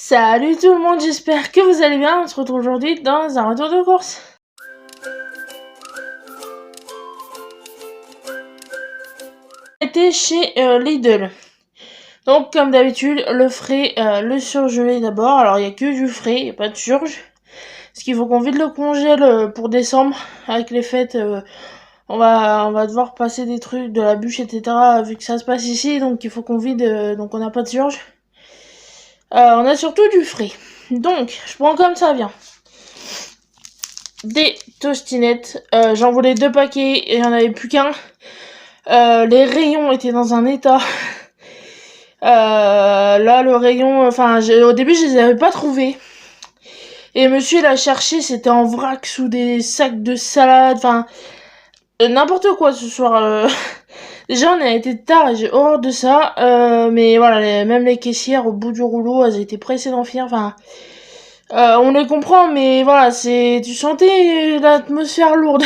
Salut tout le monde, j'espère que vous allez bien. On se retrouve aujourd'hui dans un retour de course. J'étais chez Lidl. Donc comme d'habitude, le frais, le surgelé d'abord. Alors il n'y a que du frais, il n'y a pas de surge. Parce qu'il faut qu'on vide le congèle pour décembre. Avec les fêtes, on va devoir passer des trucs, de la bûche, etc. Vu que ça se passe ici, donc il faut qu'on vide, donc on n'a pas de surge. On a surtout du frais. Donc, je prends comme ça vient. Des tostinettes. J'en voulais 2 paquets et il n'y en avait plus qu'un. Les rayons étaient dans un état. Là, le rayon... Enfin, au début, je les avais pas trouvés. Et monsieur, il a cherché, c'était en vrac sous des sacs de salade. Enfin, n'importe quoi ce soir. Déjà, on a été tard et j'ai horreur de ça. Mais voilà, même les caissières, au bout du rouleau, elles étaient pressées d'en finir. Enfin... on les comprend, mais voilà, tu sentais l'atmosphère lourde.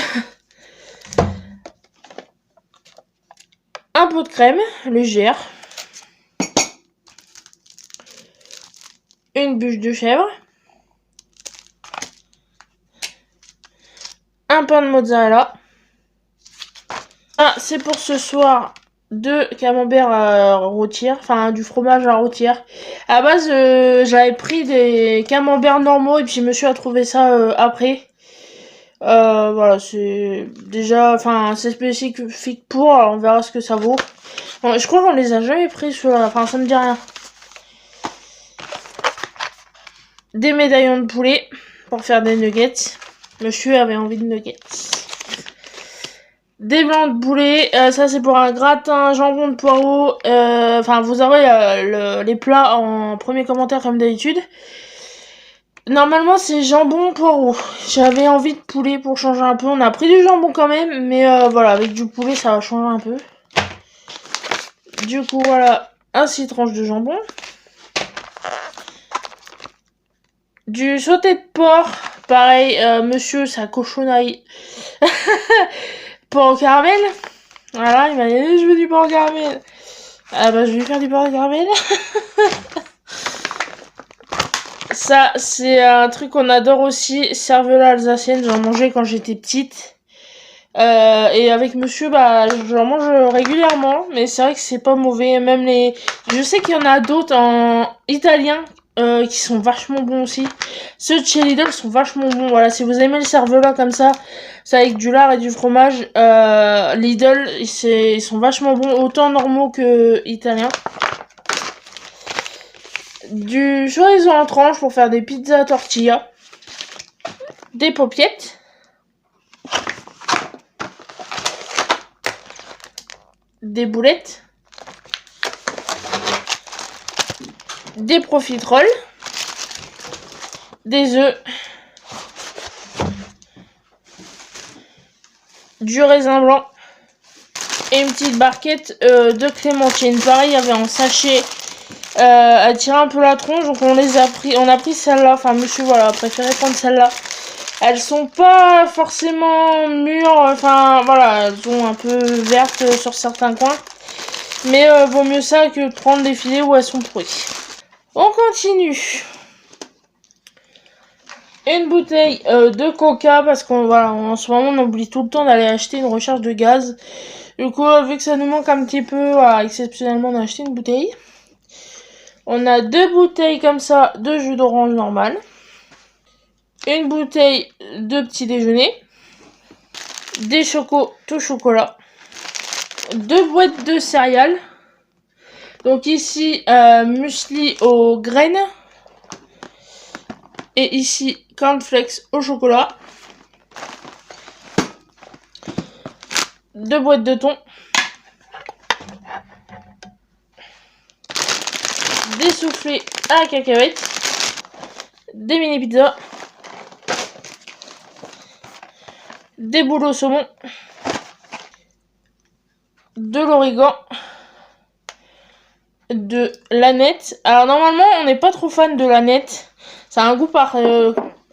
Un pot de crème légère. Une bûche de chèvre. Un pain de mozzarella. Ah, c'est pour ce soir 2 camemberts rôtir, enfin du fromage à rôtir. À la base, j'avais pris des camemberts normaux et puis monsieur a trouvé ça après. Voilà, c'est déjà, enfin c'est spécifique pour, alors on verra ce que ça vaut. Bon, je crois qu'on les a jamais pris ceux-là, enfin ça me dit rien. Des médaillons de poulet pour faire des nuggets. Monsieur avait envie de nuggets. Des blancs de poulet, ça c'est pour un gratin jambon de poireau. Enfin, vous aurez les plats en premier commentaire comme d'habitude. Normalement, c'est jambon poireau. J'avais envie de poulet pour changer un peu. On a pris du jambon quand même, mais voilà, avec du poulet, ça va changer un peu. Du coup, voilà, un 6 tranches de jambon. Du sauté de porc. Pareil, monsieur, ça cochonnerie. Porc au caramel. Voilà, il m'a dit, je veux du porc au caramel. Ah bah, je vais lui faire du porc au caramel. Ça, c'est un truc qu'on adore aussi, cervelas alsacienne, j'en mangeais quand j'étais petite. Et avec monsieur, bah, j'en mange régulièrement, mais c'est vrai que c'est pas mauvais. Même je sais qu'il y en a d'autres en italien qui sont vachement bons aussi. Ceux de chez Lidl sont vachement bons. Voilà, si vous aimez le cervelas comme ça, c'est avec du lard et du fromage. Lidl, ils sont vachement bons, autant normaux que italiens. Du chorizo en tranches pour faire des pizzas tortilla. Des paupiettes. Des boulettes. Des profiteroles. Des œufs. Du raisin blanc. Et une petite barquette de clémentine. Pareil, il y avait en sachet. Elle tirait un peu la tronche, donc on a pris celle-là. Enfin, monsieur, voilà, a préféré prendre celle-là. Elles sont pas forcément mûres, enfin, voilà, elles sont un peu vertes sur certains coins. Mais vaut mieux ça que de prendre des filets où elles sont pourries. On continue. Une bouteille de coca, parce qu'en voilà, en ce moment, on oublie tout le temps d'aller acheter une recharge de gaz. Du coup, vu que ça nous manque un petit peu, voilà, exceptionnellement, on a acheté une bouteille. On a 2 bouteilles comme ça de jus d'orange normal. Une bouteille de petit déjeuner. Des chocos tout chocolat. 2 boîtes de céréales. Donc ici, muesli aux graines. Et ici, cornflakes au chocolat. 2 boîtes de thon. Des soufflés à la cacahuète. Des mini pizzas. Des boules au saumon. De l'origan. De l'aneth. Alors normalement, on n'est pas trop fan de l'aneth. Ça a un goût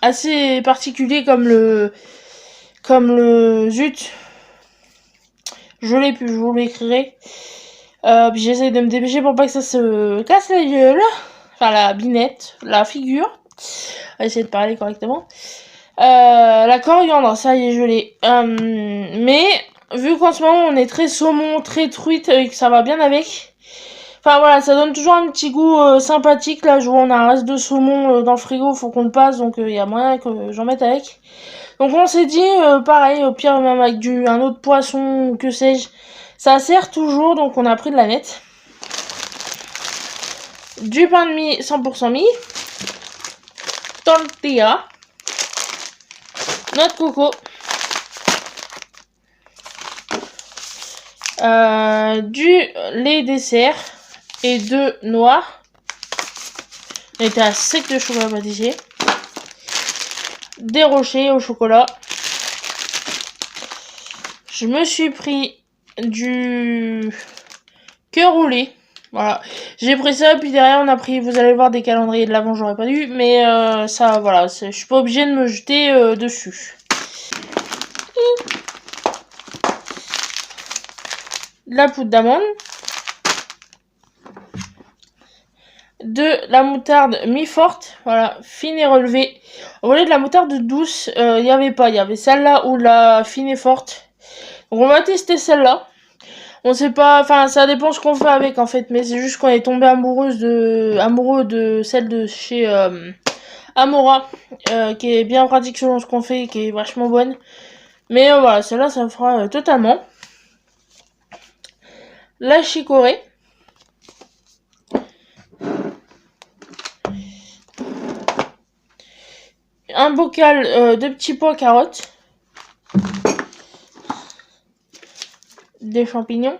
assez particulier comme le zut. Je l'ai plus, je vous l'écrirai. Puis j'essaie de me dépêcher pour pas que ça se casse la gueule. enfin la binette, la figure. On va essayer de parler correctement. La coriandre, ça y est, je l'ai. Mais vu qu'en ce moment on est très saumon, très truite et que ça va bien avec. Enfin voilà, ça donne toujours un petit goût sympathique. Là, je vois on a un reste de saumon dans le frigo, faut qu'on le passe, donc il y a moyen que j'en mette avec. Donc on s'est dit, pareil, au pire même avec un autre poisson, que sais-je, ça sert toujours, donc on a pris de la nette. Du pain de mie 100% mie. Tortilla. Noix de coco. Du lait dessert et 2 noix. On était à sec de chocolat pâtissier. Des rochers au chocolat. Je me suis pris du cœur au lait. Voilà, j'ai pris ça, puis derrière on a pris, vous allez voir, des calendriers de l'avant, j'aurais pas dû, mais ça, voilà, je suis pas obligée de me jeter dessus. De la poudre d'amande. De la moutarde mi-forte, voilà, fine et relevée. Au lieu de la moutarde douce, il n'y avait pas, il y avait celle-là ou la fine et forte. Donc on va tester celle-là. On sait pas, enfin ça dépend ce qu'on fait avec en fait, mais c'est juste qu'on est tombé amoureux de celle de chez Amora, qui est bien pratique selon ce qu'on fait, qui est vachement bonne. Mais voilà, celle-là ça me fera totalement. La chicorée. Un bocal de petits pois carottes. Des champignons.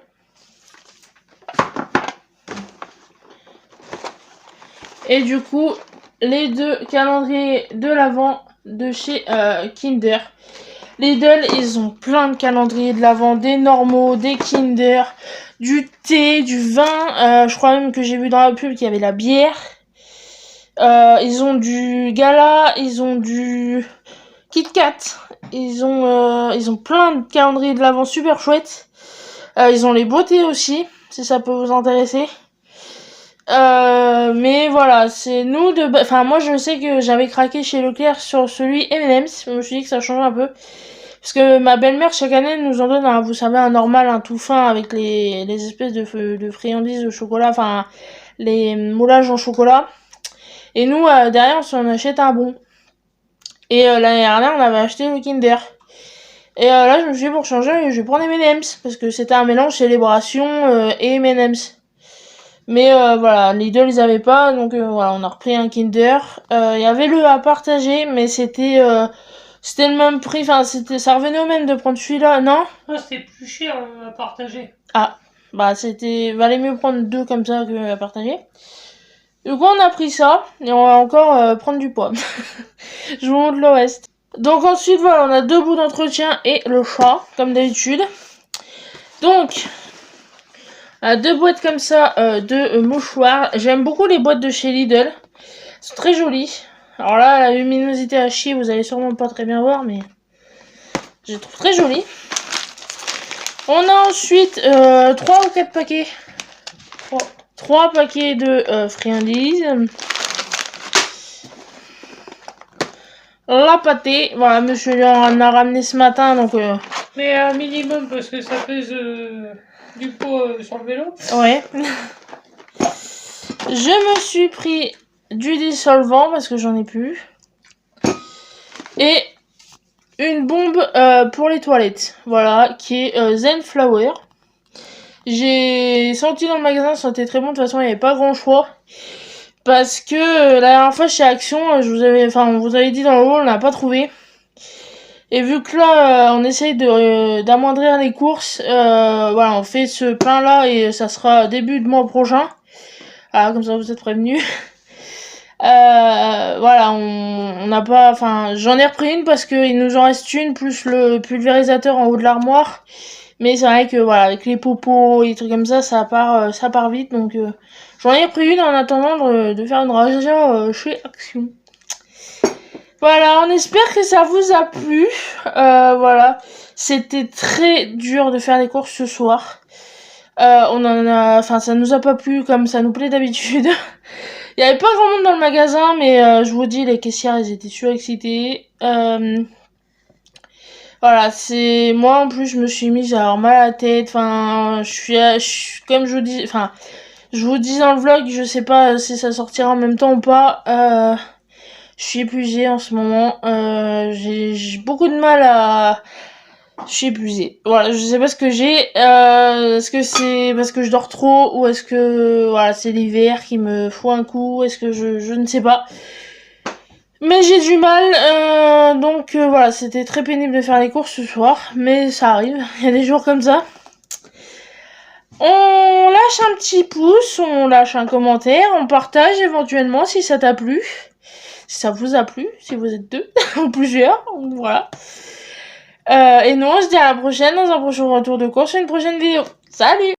Et du coup, les 2 calendriers de l'Avent de chez Kinder. Lidl, ils ont plein de calendriers de l'Avent, des normaux, des Kinder, du thé, du vin. Je crois même que j'ai vu dans la pub qu'il y avait la bière. Ils ont du Gala, ils ont du Kit Kat. Ils ont plein de calendriers de l'Avent super chouettes. Ils ont les beautés aussi, si ça peut vous intéresser. Mais voilà, c'est nous de... Enfin, moi, je sais que j'avais craqué chez Leclerc sur celui M&M's. Je me suis dit que ça change un peu. Parce que ma belle-mère, chaque année, nous en donne un, vous savez, un normal, un tout fin, avec les espèces de friandises de chocolat, enfin, les moulages en chocolat. Et nous, derrière, on s'en achète un bon. Et l'année dernière, on avait acheté le Kinder. Et là, je me suis dit, pour changer, je vais prendre M&M's. Parce que c'était un mélange célébration et M&M's. Mais voilà, Lidl ils avaient pas, donc voilà, on a repris un Kinder. Il y avait le à partager, mais c'était le même prix, enfin ça revenait au même de prendre celui-là, non? Ah, c'était plus cher à partager. Ah, bah valait mieux prendre 2 comme ça que à partager. Du coup on a pris ça, et on va encore prendre du poids. Je vous montre le reste. Donc ensuite voilà, on a 2 bouts d'entretien et le chat, comme d'habitude. Donc... 2 boîtes comme ça de mouchoirs. J'aime beaucoup les boîtes de chez Lidl. Elles sont très jolies. Alors là, la luminosité à chier, vous allez sûrement pas très bien voir, mais je les trouve très jolies. On a ensuite 3 ou 4 paquets. 3 paquets de friandises. La pâtée. Voilà, monsieur en a ramené ce matin, donc... Mais un minimum, parce que ça pèse... du pot sur le vélo. Ouais. Je me suis pris du dissolvant parce que j'en ai plus. Et une bombe pour les toilettes. Voilà, qui est Zen Flower. J'ai senti dans le magasin, ça sentait très bon. De toute façon, il n'y avait pas grand choix. Parce que la dernière fois chez Action, on vous avait dit dans le haul, on n'a pas trouvé. Et vu que là, on essaye d'amoindrir les courses, voilà, on fait ce pain là et ça sera début de mois prochain. Ah, comme ça vous êtes prévenus. Voilà, on n'a pas, enfin, j'en ai repris une parce qu'il nous en reste une plus le pulvérisateur en haut de l'armoire. Mais c'est vrai que voilà, avec les popos et les trucs comme ça part vite. Donc j'en ai repris une en attendant de faire une rachat chez Action. Voilà, on espère que ça vous a plu. Voilà, c'était très dur de faire les courses ce soir. Ça nous a pas plu comme ça nous plaît d'habitude. Il y avait pas grand monde dans le magasin, mais je vous dis, les caissières, elles étaient surexcitées. Voilà, c'est moi en plus je me suis mise à avoir mal à la tête. Enfin, comme je vous dis, enfin, je vous dis dans le vlog, je sais pas si ça sortira en même temps ou pas. Je suis épuisée en ce moment. J'ai beaucoup de mal à. Je suis épuisée. Voilà, je sais pas ce que j'ai. Est-ce que c'est parce que je dors trop ou est-ce que voilà c'est l'hiver qui me fout un coup. Est-ce que je ne sais pas. Mais j'ai du mal, donc voilà, c'était très pénible de faire les courses ce soir, mais ça arrive, il y a des jours comme ça. On lâche un petit pouce, on lâche un commentaire, on partage éventuellement si ça t'a plu, si ça vous a plu, si vous êtes deux ou plusieurs, voilà. Et nous on se dit à la prochaine dans un prochain retour de course, une prochaine vidéo. Salut!